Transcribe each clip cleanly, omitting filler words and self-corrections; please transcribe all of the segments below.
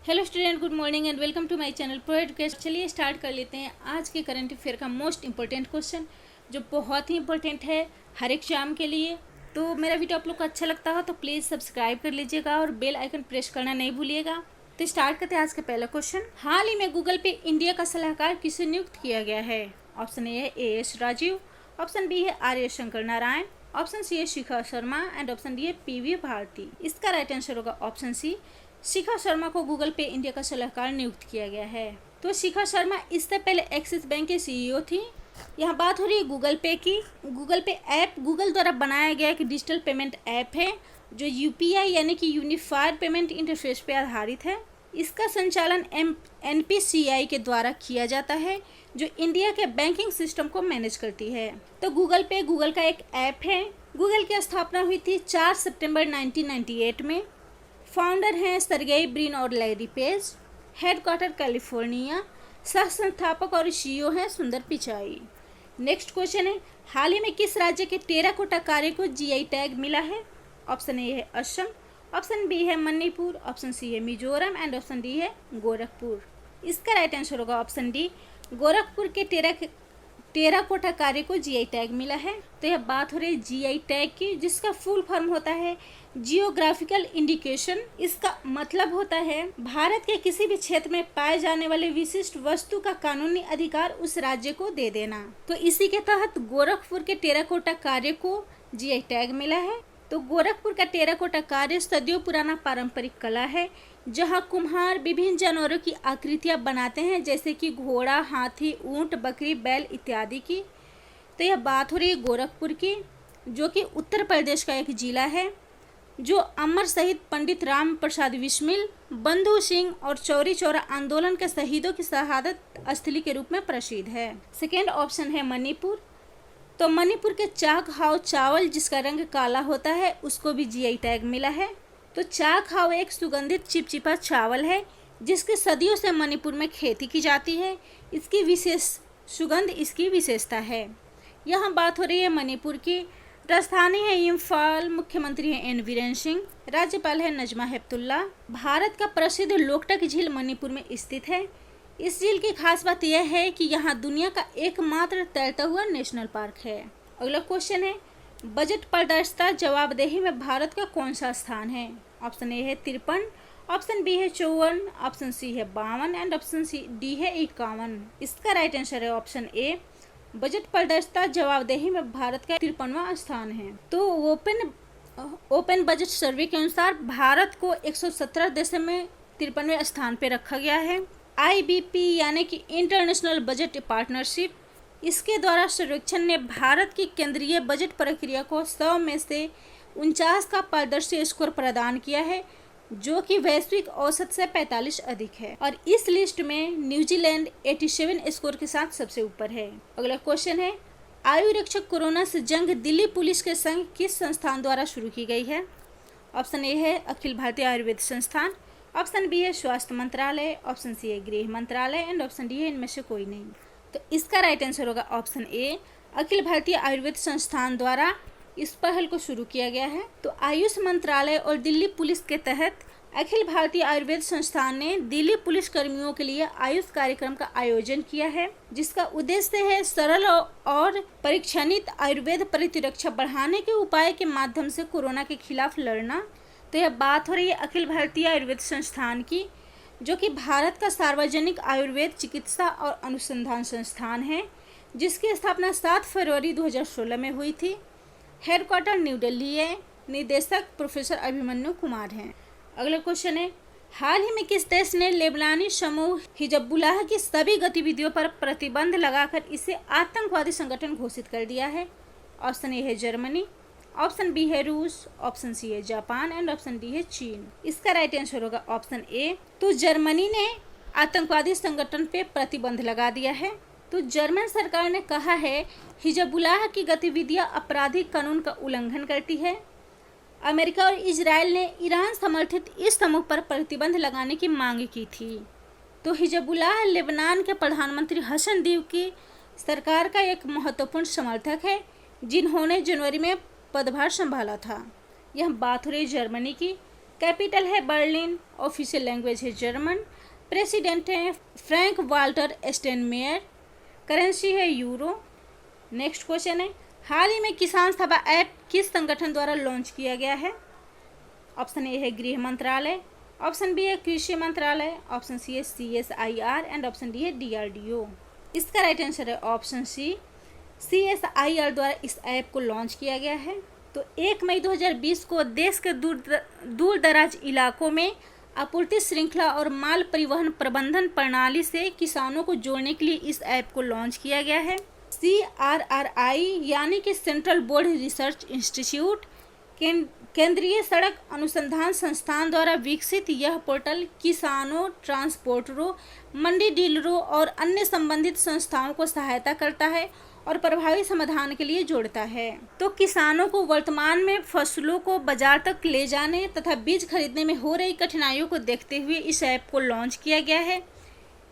Hello student, good morning and welcome to my channel pro education. चलिए start कर लेते हैं आज के करंट अफेयर का मोस्ट इंपॉर्टेंट क्वेश्चन, जो बहुत ही इंपॉर्टेंट है हर एग्जाम के लिए। तो मेरा वीडियो आप लोग को अच्छा लगता हो तो प्लीज़ सब्सक्राइब कर लीजिएगा और बेल आइकन प्रेस करना नहीं भूलिएगा। तो स्टार्ट करते हैं आज का पहला क्वेश्चन। हाल ही में गूगल पे इंडिया का सलाहकार किसे नियुक्त किया गया है? ऑप्शन ए है एएस राजीव, ऑप्शन बी है आर्य शंकर नारायण, ऑप्शन सी है Shikha Sharma and option D है पीवी भारती। इसका राइट आंसर होगा ऑप्शन सी, शिखा शर्मा को गूगल पे इंडिया का सलाहकार नियुक्त किया गया है। तो शिखा शर्मा इससे पहले एक्सिस बैंक के सीईओ थी। यहाँ बात हो रही है गूगल पे की। गूगल पे ऐप गूगल द्वारा बनाया गया एक डिजिटल पेमेंट ऐप है जो यूपीआई यानी कि यूनिफाइड पेमेंट इंटरफेस पे आधारित है। इसका संचालन एनपीसीआई के द्वारा किया जाता है जो इंडिया के बैंकिंग सिस्टम को मैनेज करती है। तो गूगल पे गूगल का एक ऐप है। गूगल की स्थापना हुई थी 4 सितंबर 1998 में। फाउंडर हैं सर्गेई ब्रिन और लैरी पेज। Headquarter California. सह संस्थापक और सीईओ हैं सुंदर पिचाई। नेक्स्ट क्वेश्चन है, हाल ही में किस राज्य के टेराकोटा कार्य को जीआई टैग मिला है? ऑप्शन ए है असम, ऑप्शन बी है मणिपुर, ऑप्शन सी है मिजोरम एंड ऑप्शन डी है गोरखपुर। इसका राइट आंसर होगा ऑप्शन डी, गोरखपुर के टेराकोटा कार्य को जीआई टैग मिला है। तो यह बात हो रही है जीआई टैग की, जिसका फुल फॉर्म होता है जियोग्राफिकल इंडिकेशन। इसका मतलब होता है भारत के किसी भी क्षेत्र में पाए जाने वाले विशिष्ट वस्तु का कानूनी अधिकार उस राज्य को दे देना। तो इसी के तहत गोरखपुर के टेराकोटा कार्य को जीआई टैग मिला है। तो गोरखपुर का टेराकोटा कार्य सदियों पुराना पारंपरिक कला है, जहां कुम्हार विभिन्न जानवरों की आकृतियां बनाते हैं, जैसे कि घोड़ा, हाथी, ऊंट, बकरी, बैल इत्यादि की। तो यह बात हो रही है गोरखपुर की, जो कि उत्तर प्रदेश का एक जिला है, जो अमर शहीद पंडित राम प्रसाद बिस्मिल, बंधु सिंह और चौरी चौरा आंदोलन के शहीदों की शहादत स्थली के रूप में प्रसिद्ध है। सेकेंड ऑप्शन है मणिपुर। तो मणिपुर के चाक हाव चावल, जिसका रंग काला होता है, उसको भी जीआई टैग मिला है। तो चाक हाव एक सुगंधित चिपचिपा चावल है जिसकी सदियों से मणिपुर में खेती की जाती है। इसकी विशेष सुगंध इसकी विशेषता है। यहाँ बात हो रही है मणिपुर की। राजधानी है इम्फाल, मुख्यमंत्री है एन बीरेन सिंह, राज्यपाल है नजमा हेपतुल्ला। भारत का प्रसिद्ध लोकटक झील मणिपुर में स्थित है। इस झील की खास बात यह है कि यहाँ दुनिया का एकमात्र तैरता हुआ नेशनल पार्क है। अगला क्वेश्चन है, बजट पारदर्शिता जवाबदेही में भारत का कौन सा स्थान है? ऑप्शन ए है 53, ऑप्शन बी है 54, ऑप्शन सी है 52 एंड ऑप्शन सी डी है 51। इसका राइट आंसर है ऑप्शन ए, बजट पारदर्शिता जवाबदेही में भारत का 53वां स्थान है। तो ओपन बजट सर्वे के अनुसार भारत को 117 देशों में 53वें स्थान पे रखा गया है। आईबीपी यानी कि इंटरनेशनल बजट पार्टनरशिप, इसके द्वारा सर्वेक्षण ने भारत की केंद्रीय बजट प्रक्रिया को 100 में से 49 का पारदर्शी स्कोर प्रदान किया है, जो कि वैश्विक औसत से 45 अधिक है। और इस लिस्ट में न्यूजीलैंड 87 स्कोर के साथ सबसे ऊपर है। अगला क्वेश्चन है, आयु रक्षक कोरोना से जंग दिल्ली पुलिस के संग किस संस्थान द्वारा शुरू की गई है? ऑप्शन ए है अखिल भारतीय आयुर्वेद संस्थान, ऑप्शन बी है स्वास्थ्य मंत्रालय, ऑप्शन सी है गृह मंत्रालय एंड ऑप्शन डी है इनमें से कोई नहीं। तो इसका राइट आंसर होगा ऑप्शन ए, अखिल भारतीय आयुर्वेद संस्थान द्वारा इस पहल को शुरू किया गया है। तो आयुष मंत्रालय और दिल्ली पुलिस के तहत अखिल भारतीय आयुर्वेद संस्थान ने दिल्ली पुलिस कर्मियों के लिए आयुष कार्यक्रम का आयोजन किया है, जिसका उद्देश्य है सरल और परीक्षणित आयुर्वेद प्रतिरक्षा बढ़ाने के उपाय के माध्यम से कोरोना के खिलाफ लड़ना। तो यह बात हो रही है अखिल भारतीय आयुर्वेद संस्थान की, जो कि भारत का सार्वजनिक आयुर्वेद चिकित्सा और अनुसंधान संस्थान है, जिसकी स्थापना 7 फरवरी 2016 में हुई थी। हेडक्वार्टर न्यू दिल्ली है। निदेशक प्रोफेसर अभिमन्यु कुमार हैं। अगला क्वेश्चन है, हाल ही में किस देश ने लेबनानी समूह हिजबुल्लाह की सभी गतिविधियों पर प्रतिबंध लगाकर इसे आतंकवादी संगठन घोषित कर दिया है? ऑप्शन ए है जर्मनी, ऑप्शन बी है रूस, ऑप्शन सी है जापान एंड ऑप्शन डी है चीन। इसका राइट आंसर होगा ऑप्शन ए। तो जर्मनी ने आतंकवादी संगठन पे प्रतिबंध लगा दिया है। तो जर्मन सरकार ने कहा है हिजबुल्लाह की गतिविधियां आपराधिक कानून का उल्लंघन करती है। अमेरिका और इजराइल ने ईरान समर्थित इस समूह पर प्रतिबंध लगाने की मांग की थी। तो हिजबुल्लाह लेबनान के प्रधानमंत्री हसन दीव की सरकार का एक महत्वपूर्ण समर्थक है, जिन्होंने जनवरी में पदभार संभाला था। यह बात हो रही जर्मनी की। कैपिटल है बर्लिन, ऑफिशियल लैंग्वेज है जर्मन, प्रेसिडेंट है फ्रैंक वाल्टर स्टेनमेयर, करेंसी है यूरो। नेक्स्ट क्वेश्चन है, हाल ही में किसान सभा ऐप किस संगठन द्वारा लॉन्च किया गया है? ऑप्शन ए है गृह मंत्रालय, ऑप्शन बी है कृषि मंत्रालय, ऑप्शन सी है CSIR एंड ऑप्शन डी है DRDO। इसका राइट आंसर है ऑप्शन सी, CSIR द्वारा इस ऐप को लॉन्च किया गया है। तो 1 मई 2020 को देश के दूर दराज इलाकों में आपूर्ति श्रृंखला और माल परिवहन प्रबंधन प्रणाली से किसानों को जोड़ने के लिए इस ऐप को लॉन्च किया गया है। CRRI यानी कि सेंट्रल बोर्ड रिसर्च इंस्टीट्यूट, केंद्रीय सड़क अनुसंधान संस्थान द्वारा विकसित यह पोर्टल किसानों, ट्रांसपोर्टरों, मंडी डीलरों और अन्य संबंधित संस्थाओं को सहायता करता है और प्रभावी समाधान के लिए जोड़ता है। तो किसानों को वर्तमान में फसलों को बाजार तक ले जाने तथा बीज खरीदने में हो रही कठिनाइयों को देखते हुए इस ऐप को लॉन्च किया गया है।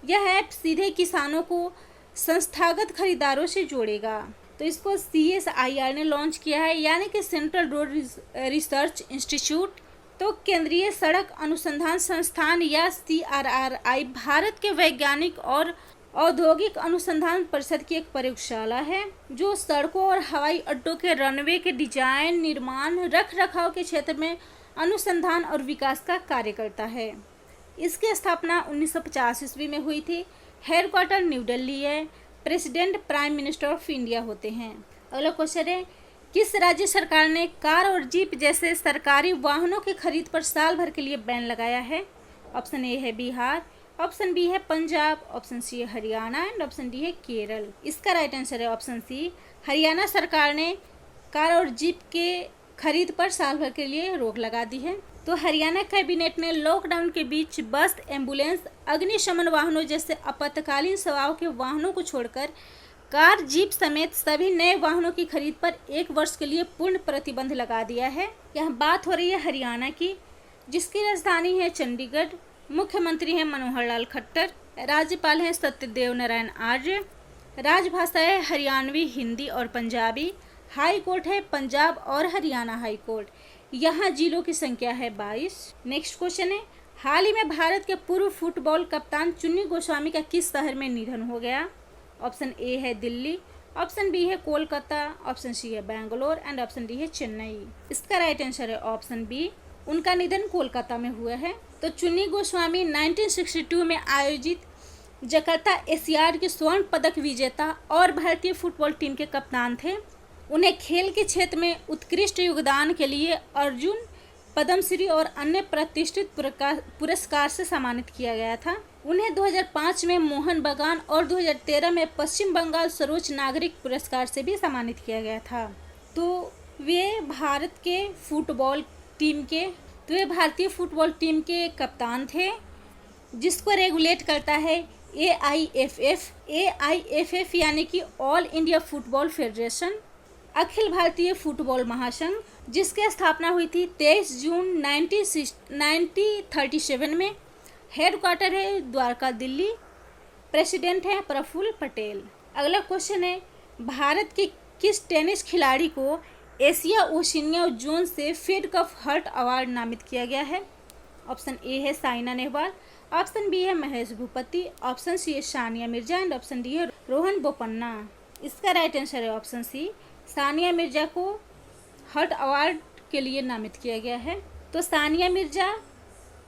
यह ऐप सीधे किसानों को संस्थागत खरीदारों से जोड़ेगा। तो इसको CSIR ने लॉन्च किया है, यानी कि सेंट्रल रोड रिसर्च इंस्टीट्यूट। तो केंद्रीय सड़क अनुसंधान संस्थान या CRRI भारत के वैज्ञानिक और औद्योगिक अनुसंधान परिषद की एक प्रयोगशाला है जो सड़कों और हवाई अड्डों के रनवे के डिजाइन, निर्माण, रख रखाव के क्षेत्र में अनुसंधान और विकास का कार्य करता है। इसकी स्थापना 1950 ईस्वी में हुई थी। हेडक्वार्टर न्यू दिल्ली है। President prime minister of India होते हैं। अगला क्वेश्चन है, किस राज्य सरकार ने कार और जीप जैसे सरकारी वाहनों की खरीद पर साल भर के लिए बैन लगाया है? ऑप्शन ए है बिहार, ऑप्शन बी है पंजाब, ऑप्शन सी है हरियाणा एंड ऑप्शन डी है केरल। इसका राइट आंसर है ऑप्शन सी, हरियाणा सरकार ने कार और जीप के खरीद पर साल भर के लिए रोक लगा दी है। तो हरियाणा कैबिनेट ने लॉकडाउन के बीच बस, एम्बुलेंस, अग्निशमन वाहनों जैसे आपातकालीन स्वभाव के वाहनों को छोड़कर कार, जीप समेत सभी नए वाहनों की खरीद पर 1 वर्ष के लिए पूर्ण प्रतिबंध लगा दिया है। यह बात हो रही है हरियाणा की, जिसकी राजधानी है चंडीगढ़। मुख्यमंत्री हैं मनोहर लाल खट्टर, राज्यपाल हैं सत्यदेव नारायण आर्य, राजभाषा है हरियाणवी, हिंदी और पंजाबी, हाई कोर्ट है पंजाब और हरियाणा हाई कोर्ट। यहाँ जिलों की संख्या है 22। नेक्स्ट क्वेश्चन है, हाल ही में भारत के पूर्व फुटबॉल कप्तान चुन्नी गोस्वामी का किस शहर में निधन हो गया? ऑप्शन ए है दिल्ली, ऑप्शन बी है कोलकाता, ऑप्शन सी है बेंगलोर एंड ऑप्शन डी है चेन्नई। इसका राइट आंसर है ऑप्शन बी, उनका निधन कोलकाता में हुआ है। तो चुन्नी गोस्वामी 1962 में आयोजित जकार्ता एशियाड के स्वर्ण पदक विजेता और भारतीय फुटबॉल टीम के कप्तान थे। उन्हें खेल के क्षेत्र में उत्कृष्ट योगदान के लिए अर्जुन, पद्मश्री और अन्य प्रतिष्ठित पुरस्कार से सम्मानित किया गया था। उन्हें 2005 में मोहन बागान और 2013 में पश्चिम बंगाल सर्वोच्च नागरिक पुरस्कार से भी सम्मानित किया गया था। तो वे भारतीय फुटबॉल टीम के कप्तान थे, जिसको रेगुलेट करता है AIFF यानी कि all India football federation, Akhil Bharatiya football महासंघ, जिसकी स्थापना हुई थी 23 जून 1937 में। हेडक्वार्टर है द्वारका, दिल्ली। प्रेसिडेंट है प्रफुल्ल पटेल। अगला क्वेश्चन है, भारत के किस टेनिस खिलाड़ी को एशिया ओशिनिया जोन से फेड कप हर्ट अवार्ड नामित किया गया है? ऑप्शन ए है साइना नेहवाल, ऑप्शन बी है महेश भूपति, ऑप्शन सी है Sania Mirza and option D है रोहन बोपन्ना। इसका राइट आंसर है ऑप्शन सी, सानिया मिर्जा को हर्ट अवार्ड के लिए नामित किया गया है। तो सानिया मिर्जा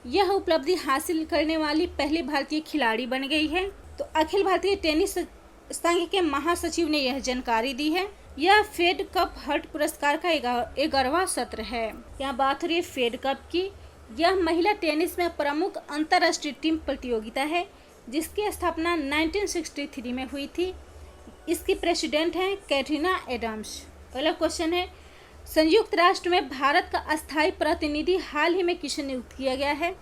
यह उपलब्धि हासिल करने वाली पहली भारतीय खिलाड़ी बन गई है। तो अखिल भारतीय टेनिस संघ के महासचिव ने यह जानकारी दी है। यह फेड कप हर्ट पुरस्कार का 11वां सत्र है। यहाँ बात हो रही है फेड कप की। यह महिला टेनिस में प्रमुख अंतर्राष्ट्रीय टीम प्रतियोगिता है, जिसकी स्थापना 1963 में हुई थी। इसकी प्रेसिडेंट हैं कैटरीना एडम्स। अगला क्वेश्चन है, संयुक्त राष्ट्र में भारत का अस्थायी प्रतिनिधि हाल ही में किसे नियुक्त किया गया है?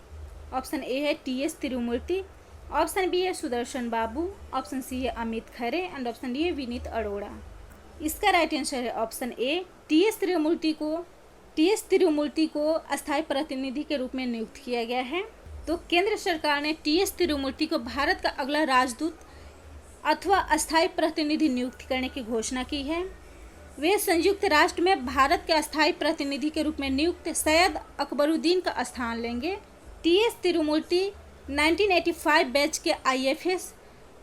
ऑप्शन ए है TS तिरुमूर्ति, ऑप्शन बी है सुदर्शन बाबू, ऑप्शन सी है Amit Khare and option D है विनीत अरोड़ा। इसका राइट आंसर है ऑप्शन ए, TS तिरुमूर्ति को अस्थायी प्रतिनिधि के रूप में नियुक्त किया गया है। तो केंद्र सरकार ने TS तिरुमूर्ति को भारत का अगला राजदूत अथवा अस्थायी प्रतिनिधि नियुक्त करने की घोषणा की है। वे संयुक्त राष्ट्र में भारत के अस्थायी प्रतिनिधि के रूप में नियुक्त सैयद अकबरुद्दीन का स्थान लेंगे। टी.एस. तिरुमूर्ति 1985 बैच के IFS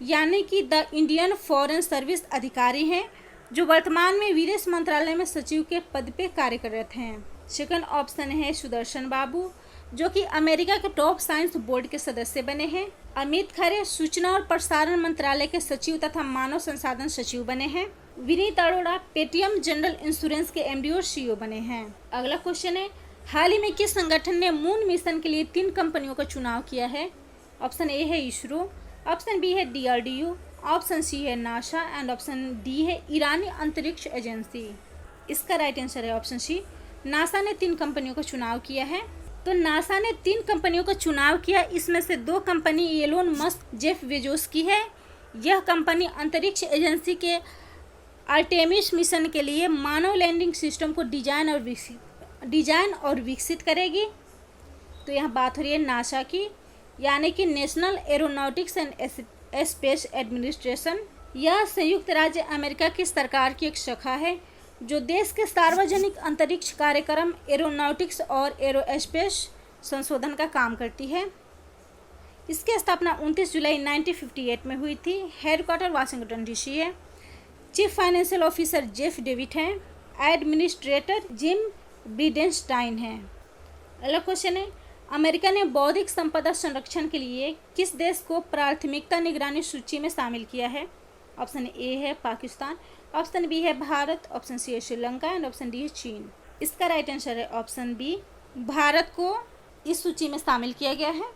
यानी कि द इंडियन फॉरेन सर्विस अधिकारी हैं, जो वर्तमान में विदेश मंत्रालय में सचिव के पद पे कार्यरत हैं। सेकंड ऑप्शन है सुदर्शन बाबू, जो कि अमेरिका के टॉप साइंस बोर्ड के सदस्य बने हैं। अमित खरे सूचना और प्रसारण मंत्रालय के सचिव तथा मानव संसाधन सचिव बने हैं। Vineet Arora Paytm general insurance के MD और CEO बने हैं। अगला क्वेश्चन है, हाल ही में किस संगठन ने मून मिशन के लिए 3 कंपनियों का चुनाव किया है? ऑप्शन ए है इसरो, ऑप्शन बी है DRDO, ऑप्शन सी है नासा एंड ऑप्शन डी है ईरानी अंतरिक्ष एजेंसी। इसका राइट आंसर है ऑप्शन सी, नासा ने 3 कंपनियों का चुनाव किया है। तो नासा ने 3 कंपनियों का चुनाव किया, इसमें से 2 company Elon Musk Jeff Bezos की है। यह कंपनी अंतरिक्ष एजेंसी के आर्टेमिस मिशन के लिए मानव लैंडिंग सिस्टम को डिजाइन और विकसित करेगी। तो यहाँ बात हो रही है नासा की, यानी कि national aeronautics and space administration. यह संयुक्त राज्य अमेरिका की सरकार की एक शाखा है जो देश के सार्वजनिक अंतरिक्ष कार्यक्रम एरोनॉटिक्स और एरोस्पेस संशोधन का काम करती है। इसकी स्थापना 29 जुलाई 1958 में हुई थी। हेडक्वार्टर वाशिंगटन DC है। Chief financial officer Jeff David हैं। एडमिनिस्ट्रेटर जिम ब्रिडेनस्टाइन हैं। अगला क्वेश्चन है, अमेरिका ने बौद्धिक संपदा संरक्षण के लिए किस देश को प्राथमिकता निगरानी सूची में शामिल किया है? ऑप्शन ए है पाकिस्तान, ऑप्शन बी है भारत, ऑप्शन सी है श्रीलंका एंड ऑप्शन डी है चीन। इसका राइट आंसर है ऑप्शन बी, भारत को इस सूची में शामिल किया गया है।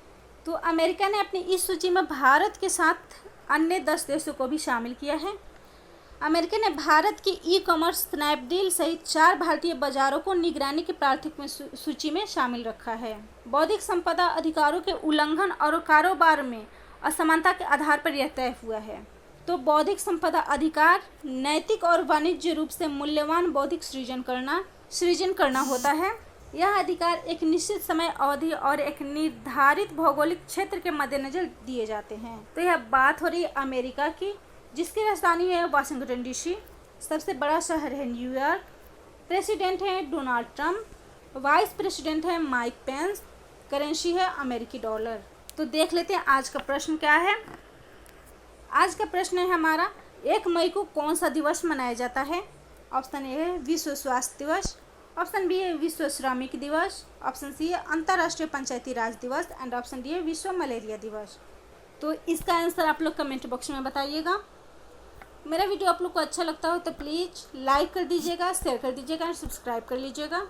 तो अमेरिका ने अपनी इस सूची में भारत के साथ अन्य 10 देशों को भी शामिल किया है। अमेरिका ने भारत की ई-कॉमर्स स्नैपडील सहित 4 भारतीय बाजारों को निगरानी की प्राथमिक सूची में शामिल रखा है। बौद्धिक संपदा अधिकारों के उल्लंघन और कारोबार में असमानता के आधार पर यह तय हुआ है। तो बौद्धिक संपदा अधिकार नैतिक और वाणिज्य रूप से मूल्यवान बौद्धिक सृजन करना होता है। यह अधिकार एक निश्चित समय अवधि और एक निर्धारित भौगोलिक क्षेत्र के मद्देनजर दिए जाते हैं। तो यह बात हो रही है अमेरिका की, जिसकी राजधानी है वाशिंगटन DC। सबसे बड़ा शहर है न्यूयॉर्क। प्रेसिडेंट है डोनाल्ड ट्रंप, वाइस प्रेसिडेंट है माइक पेंस, करेंसी है अमेरिकी डॉलर। तो देख लेते हैं आज का प्रश्न क्या है। आज का प्रश्न है हमारा, 1 मई को कौन सा दिवस मनाया जाता है? ऑप्शन ए है विश्व स्वास्थ्य दिवस, ऑप्शन बी है विश्व श्रमिक दिवस, ऑप्शन सी है अंतर्राष्ट्रीय पंचायती राज दिवस एंड ऑप्शन डी है विश्व मलेरिया दिवस। तो इसका आंसर आप लोग कमेंट बॉक्स में बताइएगा। मेरा वीडियो आप लोग को अच्छा लगता हो तो प्लीज़ लाइक कर दीजिएगा, शेयर कर दीजिएगा और सब्सक्राइब कर लीजिएगा।